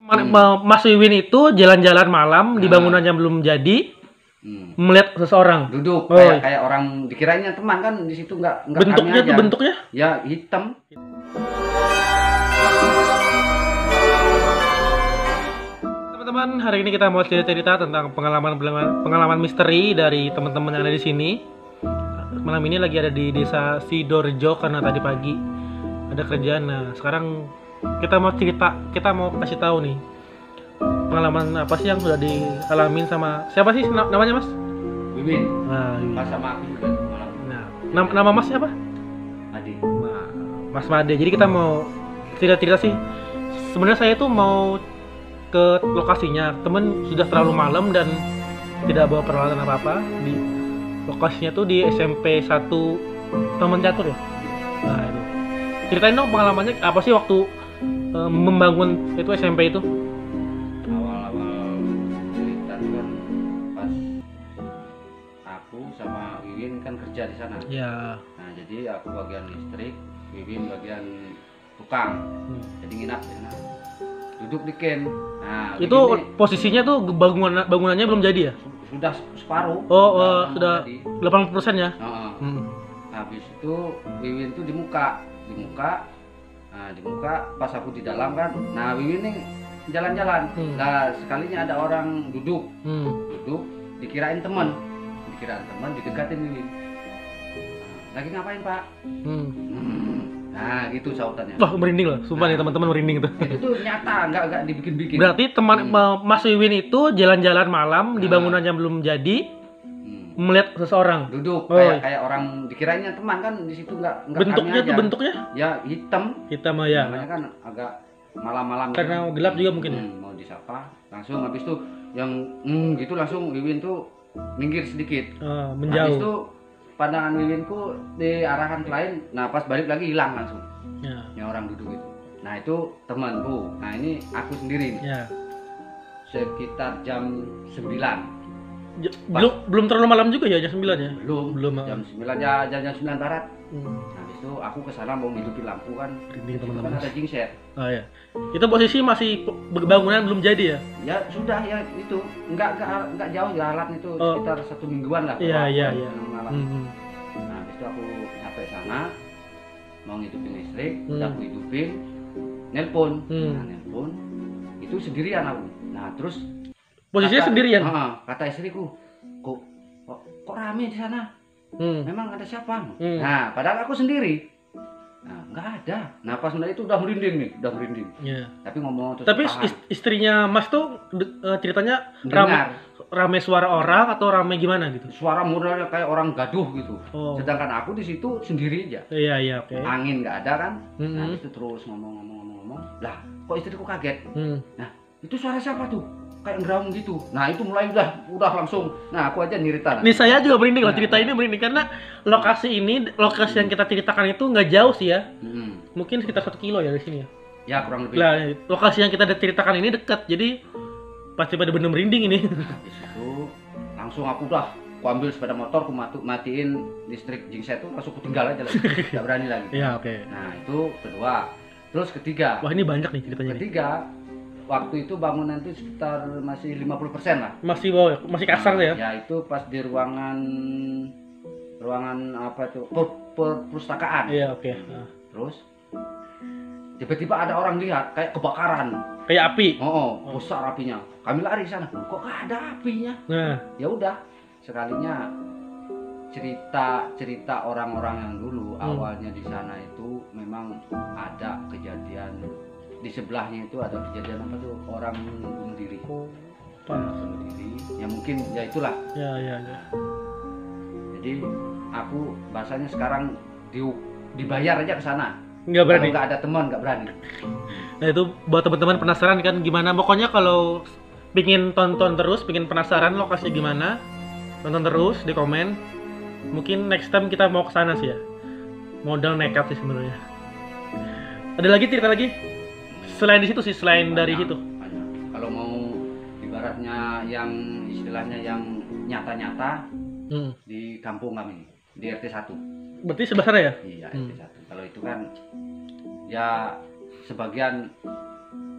Mas Wiwin itu jalan-jalan malam di bangunannya belum jadi, melihat seseorang duduk kayak orang, dikirainnya teman kan, di situ nggak bentuknya tuh bentuknya ya hitam. Teman-teman, hari ini kita mau cerita tentang pengalaman misteri dari teman-teman yang ada di sini. Malam ini lagi ada di desa Sidorejo karena tadi pagi ada kerjaan. Nah, sekarang kita mau kasih tahu nih pengalaman apa sih yang sudah dialamin sama siapa sih namanya Mas? Wiwin. Nah, Pas sama aku juga malam. Nah, nama Mas siapa? Adi. Nah, Mas Made. Jadi kita mau cerita sih. Sebenarnya saya tuh mau ke lokasinya, temen sudah terlalu malam dan tidak bawa peralatan apa-apa. Di lokasinya tuh di SMP 1 Taman Catur ya. Nah, itu. Ceritain dong pengalamannya apa sih waktu membangun itu SMP itu? Awal-awal cerita itu kan pas aku sama Wiwin kan kerja di sana. Ya. Nah, jadi aku bagian listrik, Wiwin bagian tukang. Jadi nginap di sana. Duduk di ken. Nah, itu posisinya tuh bangunannya belum jadi ya? Sudah separuh. Sudah 80% ya? Habis itu Wiwin tuh di muka. Nah, di muka pas aku di dalam kan. Nah, Wiwin nih jalan-jalan. Nah, sekalinya ada orang duduk. Dikirain teman. Didekatin Wiwin. Lagi ngapain, Pak? Nah, gitu sautannya. Wah, merinding loh. Sumpah nih teman-teman, merinding tuh. Itu nyata, nggak dibikin-bikin. Berarti teman Mas Wiwin itu jalan-jalan malam di bangunannya belum jadi, melihat seseorang duduk kayak orang, dikirainnya teman kan, di situ nggak bentuknya tuh bentuknya ya hitam ya. Namanya kan agak malam-malam karena gitu. Gelap juga mungkin ya. Mau disapa langsung, habis itu yang gitu langsung Wiwin tuh minggir sedikit, menjauh. Habis itu pandangan Wiwinku diarahkan ke lain. Nah, pas balik lagi hilang langsung ya. Yang orang duduk itu. Nah, itu temanku. Nah, ini aku sendiri nih. Ya. Sekitar jam 9. Belum terlalu malam juga ya, jam 9 ya? Belum jam 9 ya, jam 9 barat. Nah, habis itu aku kesana mau ngidupin lampu kan. Ini teman-teman. Kan ada jingset. Oh ya. Itu posisi masih bangunan belum jadi ya? Ya sudah ya, itu enggak jauh jalan itu, sekitar 1 mingguan lah. Iya. Nah, habis itu aku sampai sana mau ngidupin listrik, udah aku hidupin, nelpon. Nah, nelpon itu sendirian aku. Nah, terus posisinya sendirian. Kata istriku, kok rame di sana? Memang ada siapa? Nah, padahal aku sendiri. Nah, nggak ada. Nah, pas itu udah merinding nih, Ya. Tapi ngomong terus. Tapi istrinya Mas tuh ceritanya rame suara orang atau rame gimana gitu? Suara muralnya kayak orang gaduh gitu. Sedangkan aku di situ sendiri aja. Iya, oke. Angin nggak ada kan? Nah, itu terus ngomong. Lah, kok istriku kaget? Nah, itu suara siapa tuh? Kayak ngeraung gitu. Nah, itu mulai udah langsung. Nah, aku aja nyerita. Nih saya juga merinding loh, cerita ini merinding karena lokasi yang kita ceritakan itu nggak jauh sih ya. Mungkin sekitar 1 kilo ya dari sini ya. Ya, kurang lebih. Nah, lokasi yang kita ceritakan ini dekat, jadi pasti pada bener merinding ini. Habis itu langsung aku ambil sepeda motor, aku matiin listrik jingset itu, langsung tinggal aja lagi. Nggak berani lagi. Iya, oke. Nah, itu kedua. Terus ketiga. Wah, ini banyak nih ceritanya. Ketiga, waktu itu bangunan itu sekitar masih 50% lah. Masih kasar ya? Ya, itu pas di ruangan apa tuh? Perpustakaan. Iya, oke. Terus tiba-tiba ada orang lihat kayak kebakaran. Kayak api. Besar apinya. Kami lari sana. Kok nggak ada apinya? Nah, ya udah, sekalinya cerita orang-orang yang dulu awalnya di sana itu memang ada kejadian. Di sebelahnya itu ada kejadian apa tuh, orang bunuh diri. Ya mungkin ya itulah. Ya. Jadi aku bahasanya sekarang dibayar aja ke sana. Nggak berani. Kalau nggak ada teman nggak berani. Nah, itu buat teman-teman penasaran kan gimana. Pokoknya kalau pingin tonton terus, pingin penasaran lokasinya gimana, tonton terus di komen. Mungkin next time kita mau ke sana sih ya. Modal nekat sih sebenarnya. Ada lagi cerita lagi? Selain di situ sih, dari situ. Kalau mau ibaratnya yang istilahnya yang nyata-nyata di kampung kami, di RT 1. Berarti sebelah sana ya? Iya, RT 1. Kalau itu kan ya sebagian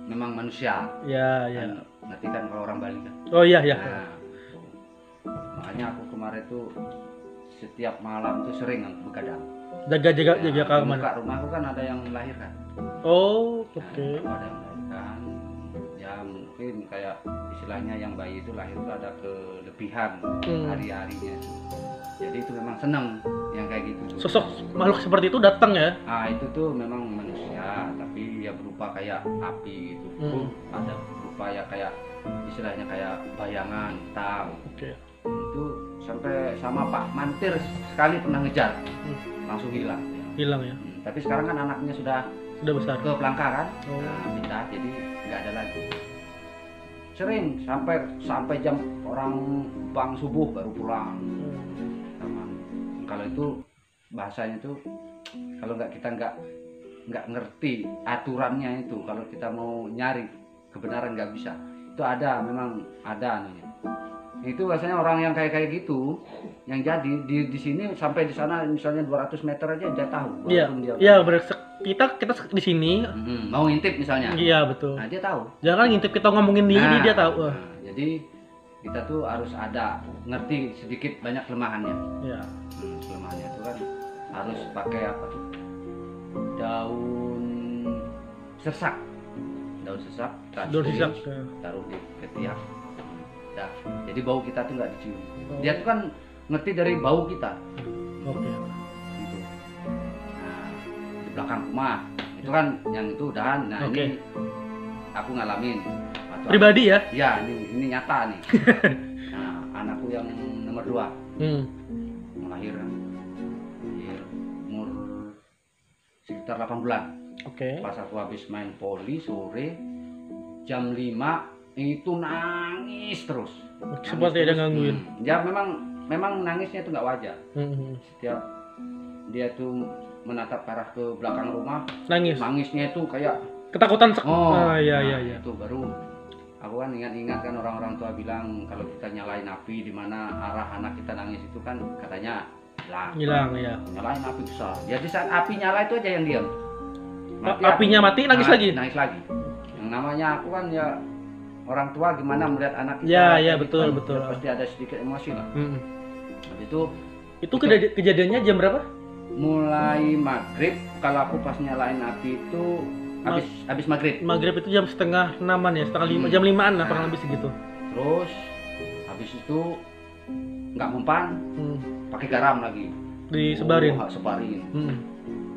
memang manusia. Ya, ya. Kan, ngerti kan kalau orang Bali kan. Oh iya, ya. Nah, makanya aku kemarin tuh setiap malam tuh sering aku begadang. Jaga Nah, keamanan. buka rumahku kan ada yang melahirkan. Oh, oke. Nah, ada yang melahirkan. Ya mungkin kayak istilahnya yang bayi itu lahir itu ada kelebihan hari-harinya itu. Jadi itu memang senang yang kayak gitu tuh. Sosok makhluk seperti itu datang ya? Ah itu tuh memang manusia, tapi ya berupa kayak api gitu. Ada berupa ya kayak istilahnya kayak bayangan hitam. Oke. Itu sampai sama Pak Mantir sekali pernah ngejar, langsung hilang. Hilang ya? Tapi sekarang kan anaknya sudah besar ke Pelangka kan, Oh. nah, pindah jadi nggak ada lagi. Sering sampai jam orang bang subuh baru pulang. Kalau itu bahasanya itu kalau kita nggak ngerti aturannya itu, kalau kita mau nyari kebenaran nggak bisa. Itu memang ada namanya. Itu biasanya orang yang kayak gitu yang jadi di sini sampai di sana misalnya 200 meter aja dia tahu. Iya. Iya, kita di sini mau ngintip misalnya. Iya, betul. Nah, dia tahu. Jangan ngintip kita ngomongin dia tahu. Nah, jadi kita tuh harus ada ngerti sedikit banyak kelemahannya. Iya. Kelemahannya itu kan harus pakai apa tuh? Daun sesak. Daun sesak taruh di ketiak. Nah, jadi bau kita tuh nggak dicium. Dia tuh kan ngerti dari bau kita. Oke. Gitu. Nah, di belakang rumah itu kan yang itu udahan. Nah ini aku ngalamin. Pribadi ya? Iya, ini nyata nih. Nah, anakku yang nomor 2 melahirkan. Umur sekitar 8 bulan. Oke. Pas aku habis main voli sore jam 5 itu nangis terus. Seperti ada gangguin. Ya memang nangisnya itu nggak wajar. Setiap dia tuh menatap arah ke belakang rumah, nangisnya itu kayak ketakutan. Iya. Itu baru aku kan ingat kan orang-orang tua bilang kalau kita nyalain api di mana arah anak kita nangis itu kan katanya hilang ya. Nyalain api besar. Jadi saat api nyala itu aja yang diam. Apinya mati nangis lagi. Yang namanya aku kan ya orang tua gimana melihat anak kita. Ya betul. Pasti ada sedikit emosi lah. Habis itu kejadiannya jam berapa? Mulai maghrib. Kalau aku pas nyalain api itu habis maghrib. Maghrib itu jam 5:30 ya, 5:30 jam 5-an lah kurang lebih segitu. Terus habis itu nggak mempan, pakai garam lagi. Disebarin. Sebarin.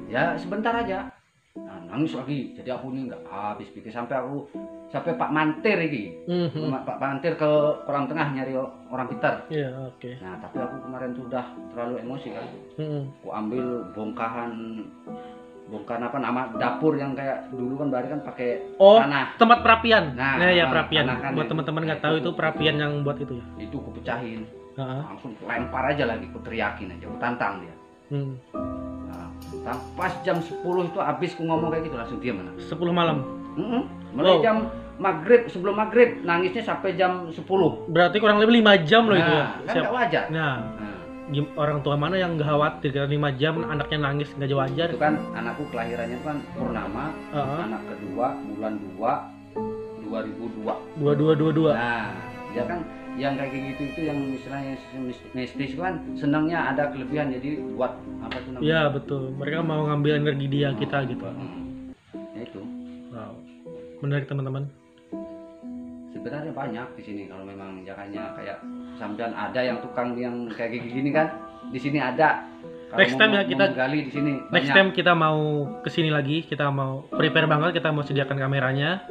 Ya sebentar aja. Nah, nangis lagi. Jadi aku ini nggak habis pikir sampai Pak Mantir ini. Pak Mantir ke Kolam Tengah nyari orang pintar. Iya, oke. Nah, tapi aku kemarin tuh udah terlalu emosi kan. Aku ambil bongkahan apa nama dapur yang kayak dulu kan Bari kan pakai tanah. Tempat perapian. Nah ya perapian. Kan buat teman-teman nggak tahu itu perapian yang buat itu ya. Itu aku pecahin. Langsung lempar aja lagi, aku teriakin aja, aku tantang dia. Nah, pas jam 10 itu habis aku ngomong kayak gitu langsung diam. 10 malam. Mulai jam maghrib, sebelum maghrib nangisnya sampai jam 10. Berarti kurang lebih 5 jam loh itu ya. Kan nggak wajar. Orang tua mana yang nggak khawatir karena 5 jam anaknya nangis nggak wajar. Itu kan anakku kelahirannya kan Purnama, anak kedua bulan 2 2002. Nah, dia kan yang kayak gitu itu yang istilahnya mistis kan senangnya ada kelebihan jadi buat apa tuh namanya? Iya betul. Mereka mau ngambil energi dia kita gitu. Ya itu. Wow. Menarik teman-teman. Sebenarnya banyak di sini kalau memang jangannya kayak sampean ada yang tukang yang kayak gini kan di sini ada. Kalau next time ya kita gali di sini. Next time kita mau kesini lagi, kita mau prepare banget, kita mau sediakan kameranya,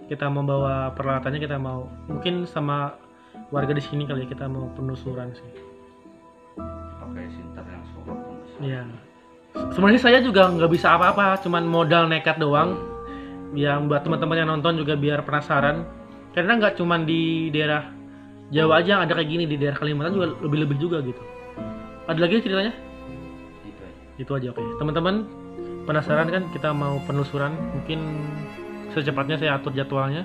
kita mau bawa peralatannya, kita mau mungkin sama warga di sini kali ya kita mau penelusuran sih. Pakai sinter yang sorot. Iya. Sebenarnya saya juga nggak bisa apa-apa, cuman modal nekat doang. Yang buat teman-teman yang nonton juga biar penasaran. Karena nggak cuma di daerah Jawa aja ada kayak gini, di daerah Kalimantan juga lebih-lebih juga gitu. Ada lagi ceritanya? Itu aja oke. Teman-teman penasaran kan kita mau penelusuran, mungkin secepatnya saya atur jadwalnya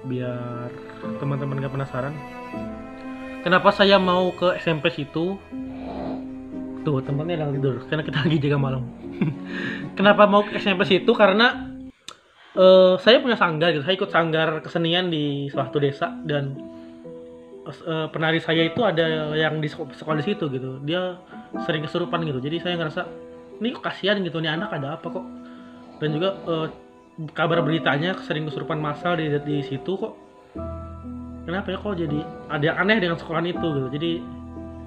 biar teman-teman gak penasaran. Kenapa saya mau ke SMP situ? Tuh temannya lagi tidur karena kita lagi jaga malam. Kenapa mau ke SMP situ? Karena saya punya sanggar gitu. Saya ikut sanggar kesenian di salah satu desa, dan penari saya itu ada yang di sekolah di situ gitu. Dia sering kesurupan gitu. Jadi saya ngerasa ini kok kasihan gitu, nih anak ada apa kok. Dan juga kabar beritanya sering kesurupan massal di situ kok. Kenapa ya kok jadi ada yang aneh dengan sekolahan itu gitu. Jadi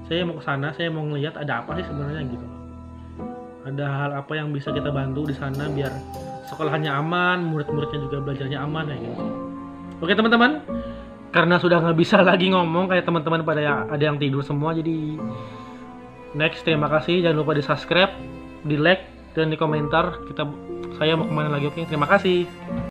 saya mau ke sana, saya mau ngelihat ada apa sih sebenarnya gitu. Ada hal apa yang bisa kita bantu di sana biar sekolahannya aman, murid-muridnya juga belajarnya aman ya gitu sih. Oke teman-teman, karena sudah nggak bisa lagi ngomong kayak teman-teman pada ada yang tidur semua, jadi next, terima kasih, jangan lupa di subscribe, di like, dan di komentar saya mau kemana lagi. Oke, terima kasih.